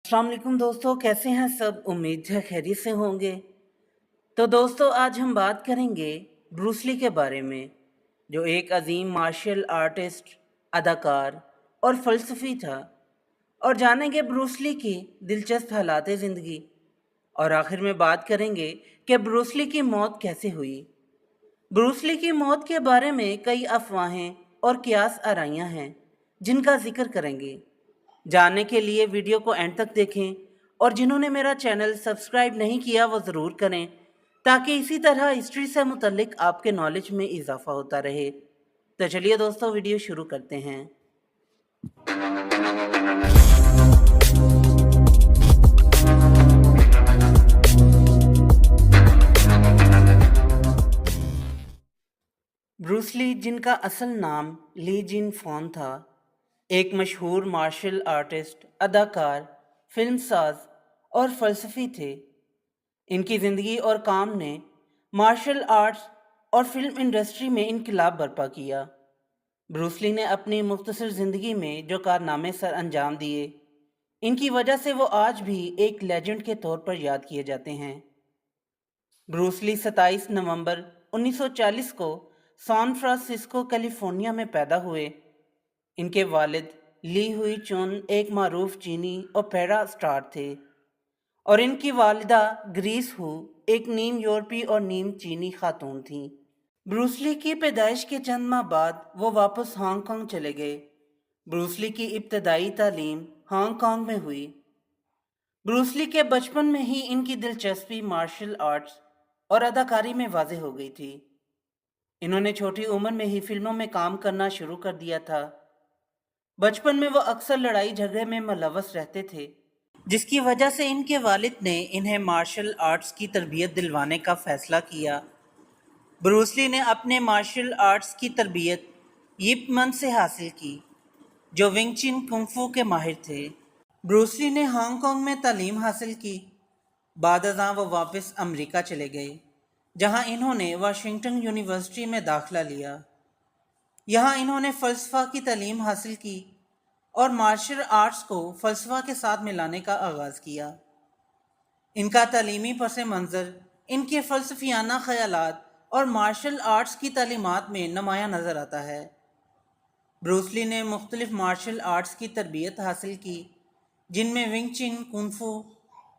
अस्सलाम वालेकुम दोस्तों, कैसे हैं सब? उम्मीद है खैरियत से होंगे। तो दोस्तों, आज हम बात करेंगे ब्रूस ली के बारे में, जो एक अजीम मार्शल आर्टिस्ट, अदाकार और फ़लसफ़ी था। और जानेंगे ब्रूस ली की दिलचस्प हालात ज़िंदगी। और आखिर में बात करेंगे कि ब्रूस ली की मौत कैसे हुई। ब्रूस ली की मौत के बारे में कई अफवाहें और कियास आराइयाँ हैं, जिनका जिक्र करेंगे। जानने के लिए वीडियो को एंड तक देखें, और जिन्होंने मेरा चैनल सब्सक्राइब नहीं किया वो ज़रूर करें, ताकि इसी तरह हिस्ट्री से मुतल्लिक आपके नॉलेज में इजाफा होता रहे। तो चलिए दोस्तों, वीडियो शुरू करते हैं। ब्रूस ली, जिनका असल नाम ली जिन फॉन था, एक मशहूर मार्शल आर्टिस्ट, अदाकार, फिल्मसाज और फ़लसफ़ी थे। इनकी ज़िंदगी और काम ने मार्शल आर्ट्स और फिल्म इंडस्ट्री में इनकलाब बर्पा किया। ब्रूस ली ने अपनी मुख्तसर ज़िंदगी में जो कारनामे सर अंजाम दिए, इनकी वजह से वो आज भी एक लेजेंड के तौर पर याद किए जाते हैं। ब्रूस ली 27 नवंबर 1940 को सैन फ्रांसिस्को, कैलिफोर्निया में पैदा हुए। इनके वालिद ली हुई चुन एक मारूफ चीनी ओपेरा स्टार थे, और इनकी वालिदा ग्रीस हू एक नीम यूरोपी और नीम चीनी खातून थीं। ब्रूस ली की पैदाइश के चंद माह बाद वो वापस हांगकांग चले गए। ब्रूस ली की इब्तदाई तालीम हांगकांग में हुई। ब्रूस ली के बचपन में ही इनकी दिलचस्पी मार्शल आर्ट्स और अदाकारी में वाज़ेह हो गई थी। इन्होंने छोटी उम्र में ही फिल्मों में काम करना शुरू कर दिया था। बचपन में वो अक्सर लड़ाई झगड़े में मुलव्वस रहते थे, जिसकी वजह से इनके वालिद ने इन्हें मार्शल आर्ट्स की तरबियत दिलवाने का फ़ैसला किया। ब्रूस ली ने अपने मार्शल आर्ट्स की तरबियत यिप मन से हासिल की, जो विंग चिन कुंग-फू के माहिर थे। ब्रूस ली ने हांगकांग में तालीम हासिल की। बाद अज़ां वो वापस अमेरिका चले गए, जहां इन्होंने वाशिंगटन यूनिवर्सिटी में दाखिला लिया। यहाँ इन्होंने फ़लसफ़ा की तालीम हासिल की और मार्शल आर्ट्स को फ़लसफ़ा के साथ मिलाने का आगाज़ किया। इनका तालीमी पस मंज़र इनके फ़लसफ़ियाना ख़यालात और मार्शल आर्ट्स की तालीमात में नुमायाँ नज़र आता है। ब्रूस ली ने मुख्तलिफ़ मार्शल आर्ट्स की तरबियत हासिल की, जिनमें विंग चिन, कुंग-फू,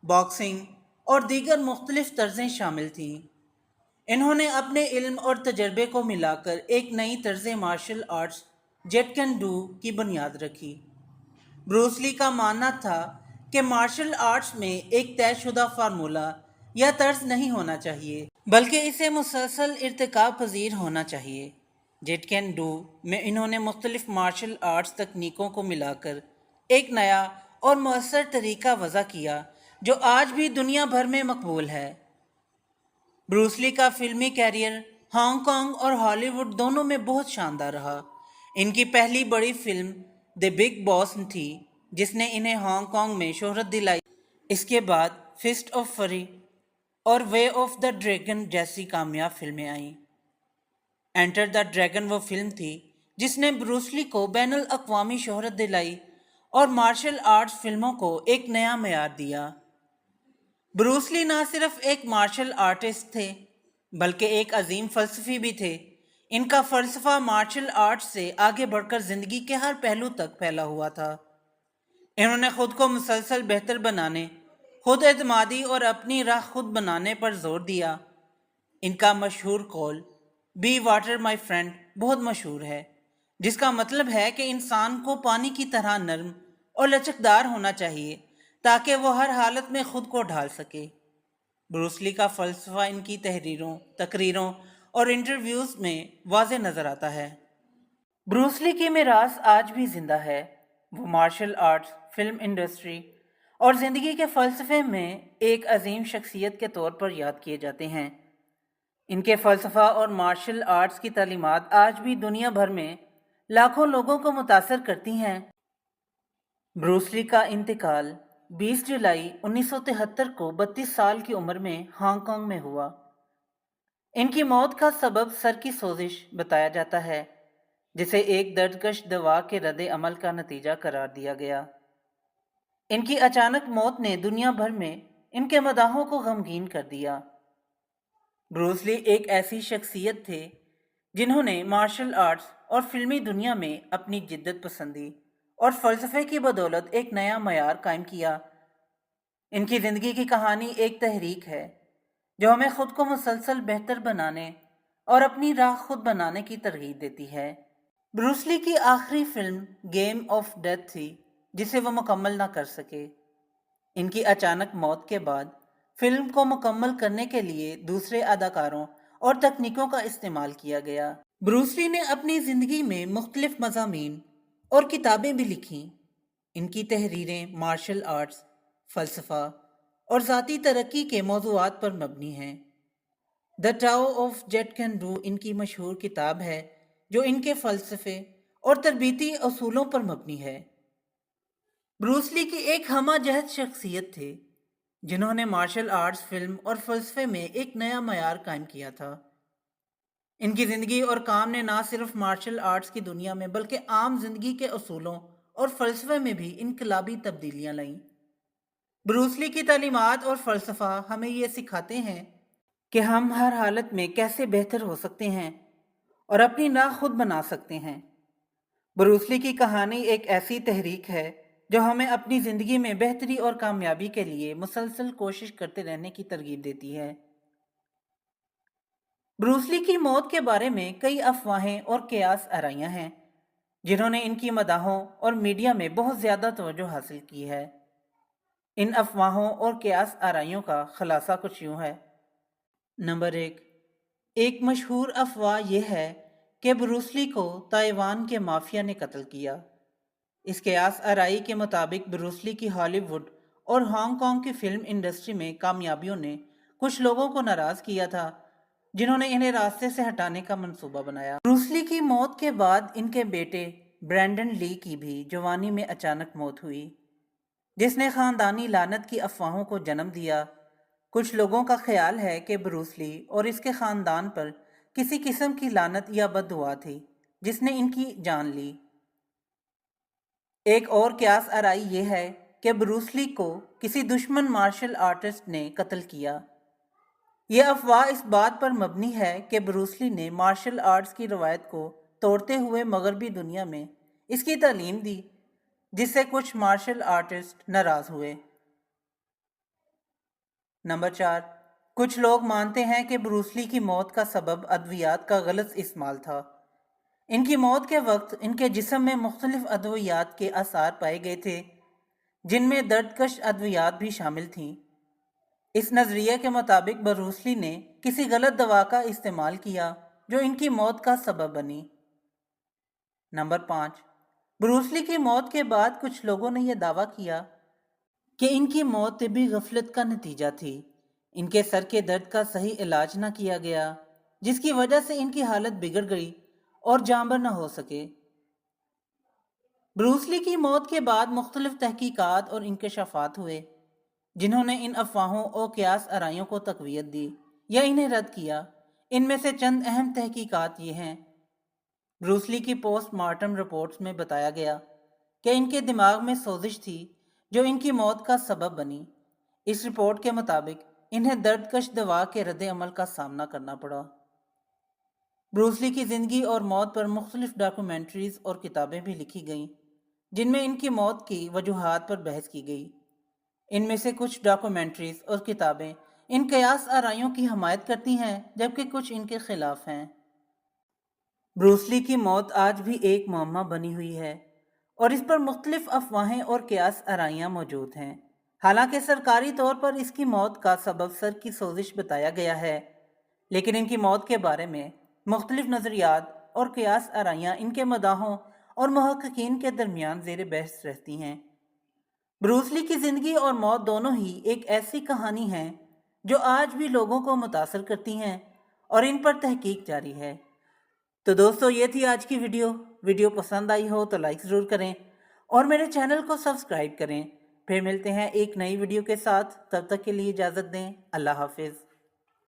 बॉक्सिंग और दीगर मुख्तलिफ़ तर्ज़ें शामिल थीं। इन्होंने अपने इल्म और तजर्बे को मिलाकर एक नई तर्ज़ martial arts Jeet Kune Do की बुनियाद रखी। ब्रूस ली का मानना था कि मार्शल आर्ट्स में एक तयशुदा फार्मूला या तर्ज नहीं होना चाहिए, बल्कि इसे मुसलसल इर्तिकाब पजीर होना चाहिए। जेट कैन डू में इन्होंने मुख्तलिफ मार्शल आर्ट्स तकनीकों को मिलाकर एक नया और मौसर तरीका वज़ा किया, जो आज भी दुनिया भर में मकबूल है। ब्रूस ली का फिल्मी कैरियर हांगकांग और हॉलीवुड दोनों में बहुत शानदार रहा। इनकी पहली बड़ी फिल्म द बिग बॉस थी, जिसने इन्हें हांगकांग में शोहरत दिलाई। इसके बाद फिस्ट ऑफ फरी और वे ऑफ द ड्रैगन जैसी कामयाब फिल्में आईं। एंटर द ड्रैगन वो फिल्म थी जिसने ब्रूस ली को बैनुल अक़वामी शोहरत दिलाई और मार्शल आर्ट्स फिल्मों को एक नया मेयार दिया। ब्रूस ली न सिर्फ एक मार्शल आर्टिस्ट थे, बल्कि एक अजीम फ़लसफ़ी भी थे। इनका फ़लसफ़ा मार्शल आर्ट्स से आगे बढ़कर ज़िंदगी के हर पहलू तक फैला हुआ था। इन्होंने ख़ुद को मुसलसल बेहतर बनाने, खुद एतमादी और अपनी राह खुद बनाने पर जोर दिया। इनका मशहूर कौल बी वाटर माई फ्रेंड बहुत मशहूर है, जिसका मतलब है कि इंसान को पानी की तरह नरम और लचकदार होना चाहिए, ताकि वो हर हालत में खुद को ढाल सके। ब्रूस ली का फ़लसफ़ा इनकी तहरीरों, तकरीरों और इंटरव्यूज़ में वाज़े नज़र आता है। ब्रूस ली की मीरास आज भी जिंदा है। वो मार्शल आर्ट्स, फिल्म इंडस्ट्री और ज़िंदगी के फ़लसफ़े में एक अजीम शख्सियत के तौर पर याद किए जाते हैं। इनके फ़लसफ़ा और मार्शल आर्ट्स की तालीमात आज भी दुनिया भर में लाखों लोगों को मुतासर करती हैं। ब्रूस ली का इंतकाल 20 जुलाई 1973 को 32 साल की उम्र में हांगकांग में हुआ। इनकी मौत का सबब सर की सोजिश बताया जाता है, जिसे एक दर्दकश दवा के रद्द अमल का नतीजा करार दिया गया। इनकी अचानक मौत ने दुनिया भर में इनके मदाहों को गमगीन कर दिया। ब्रूस ली एक ऐसी शख्सियत थे जिन्होंने मार्शल आर्ट्स और फिल्मी दुनिया में अपनी जिद्दत पसंदी और फ़लसफ़े की बदौलत एक नया मयार कायम किया। इनकी ज़िंदगी की कहानी एक तहरीक है जो हमें खुद को मुसलसल बेहतर बनाने और अपनी राह खुद बनाने की तरगीब देती है। ब्रूस ली की आखिरी फिल्म गेम ऑफ डेथ थी जिसे वो मुकम्मल ना कर सके। इनकी अचानक मौत के बाद फिल्म को मुकम्मल करने के लिए दूसरे अदाकारों और तकनीकों का इस्तेमाल किया गया। ब्रूस ली ने अपनी ज़िंदगी में मुख्तलिफ मज़ामीन और किताबें भी लिखीं। इनकी तहरीरें मार्शल आर्ट्स, फ़लसफ़ा और ज़ाती तरक्की के मौज़ूआत पर मबनी हैं। The tau of jet Kune do इनकी मशहूर किताब है जो इनके फ़लसफ़े और तरबीती असूलों पर मबनी है। ब्रूस ली की एक हमाजहत शख्सियत थे जिन्होंने मार्शल आर्ट्स, फिल्म और फ़लसफ़े में एक नया मयार कायम किया था। इनकी ज़िंदगी और काम ने ना सिर्फ मार्शल आर्ट्स की दुनिया में बल्कि आम जिंदगी के असूलों और फ़लसफ़े में भी इनकलाबी तब्दीलियाँ लाईं। ब्रूस ली की तालीमात और फ़लसफ़ा हमें ये सिखाते हैं कि हम हर हालत में कैसे बेहतर हो सकते हैं और अपनी राह खुद बना सकते हैं। ब्रूस ली की कहानी एक ऐसी तहरीक है जो हमें अपनी ज़िंदगी में बेहतरी और कामयाबी के लिए मुसलसल कोशिश करते रहने की तरगीब देती है। ब्रूस ली की मौत के बारे में कई अफवाहें और कयास आराइयाँ हैं जिन्होंने इनकी मदाहों और मीडिया में बहुत ज़्यादा तवज्जो हासिल की है। इन अफवाहों और कयास आराइयों का खुलासा कुछ यूँ है। नंबर एक मशहूर अफवाह यह है कि ब्रूस ली को ताइवान के माफिया ने कत्ल किया। इस कयास आराई के मुताबिक ब्रूस ली की हॉलीवुड और हांगकांग की फिल्म इंडस्ट्री में कामयाबियों ने कुछ लोगों को नाराज़ किया था जिन्होंने इन्हें रास्ते से हटाने का मंसूबा बनाया। ब्रूस ली की मौत के बाद इनके बेटे ब्रैंडन ली की भी जवानी में अचानक मौत हुई जिसने ख़ानदानी लानत की अफवाहों को जन्म दिया। कुछ लोगों का ख्याल है कि ब्रूस ली और इसके ख़ानदान पर किसी किस्म की लानत या बद्दुआ थी जिसने इनकी जान ली। एक और क्यास आराई ये है कि ब्रूस ली को किसी दुश्मन मार्शल आर्टिस्ट ने कत्ल किया। यह अफवाह इस बात पर मबनी है कि ब्रूस ली ने मार्शल आर्ट्स की रवायत को तोड़ते हुए मगरबी दुनिया में इसकी तालीम दी जिससे कुछ मार्शल आर्टिस्ट नाराज़ हुए। नंबर 4, कुछ लोग मानते हैं कि ब्रूस ली की मौत का सबब अद्वियात का गलत इस्तेमाल था। इनकी मौत के वक्त इनके जिस्म में मुख्तलिफ अद्वियात के आसार पाए गए थे जिनमें दर्दकश अद्वियात भी शामिल थीं। इस नज़रिए के मुताबिक ब्रूस ली ने किसी गलत दवा का इस्तेमाल किया जो इनकी मौत का सबब बनी। नंबर 5, ब्रूस ली की मौत के बाद कुछ लोगों ने यह दावा किया कि इनकी मौत तिब्बी गफलत का नतीजा थी। इनके सर के दर्द का सही इलाज न किया गया जिसकी वजह से इनकी हालत बिगड़ गई और जानबर न हो सके। ब्रूस ली की मौत के बाद मुख्तलिफ तहकीकात और इंकशाफात हुए जिन्होंने इन अफवाहों और कयास आराइयों को तकवीत दी या इन्हें रद्द किया। इनमें से चंद अहम तहकीकात ये हैं। ब्रूस ली की पोस्टमार्टम रिपोर्ट्स में बताया गया कि इनके दिमाग में सोजिश थी जो इनकी मौत का सबब बनी। इस रिपोर्ट के मुताबिक इन्हें दर्दकश दवा के रद्द अमल का सामना करना पड़ा। ब्रूस ली की ज़िंदगी और मौत पर मुख्तलिफ डॉक्यूमेंट्रीज़ और किताबें भी लिखी गईं जिनमें इनकी मौत की वजूहात पर बहस की गई। इनमें से कुछ डॉक्यूमेंट्रीज़ और किताबें इन कयास आराइयों की हमायत करती हैं जबकि कुछ इनके खिलाफ हैं। ब्रूस ली की मौत आज भी एक मुअम्मा बनी हुई है और इस पर मुख्तलिफ अफवाहें और कयास आराइयाँ मौजूद हैं। हालांकि सरकारी तौर पर इसकी मौत का सबब सर की सोजिश बताया गया है, लेकिन इनकी मौत के बारे में मुख्तलिफ नज़रियात और कयास आराइयाँ इनके मदाहों और मुहक्किकीन के दरमियान ज़ेर बहस रहती हैं। ब्रूस ली की ज़िंदगी और मौत दोनों ही एक ऐसी कहानी है जो आज भी लोगों को मुतासर करती हैं और इन पर तहकीक जारी है। तो दोस्तों, ये थी आज की वीडियो पसंद आई हो तो लाइक ज़रूर करें और मेरे चैनल को सब्सक्राइब करें। फिर मिलते हैं एक नई वीडियो के साथ, तब तक के लिए इजाज़त दें। अल्लाह हाफिज़।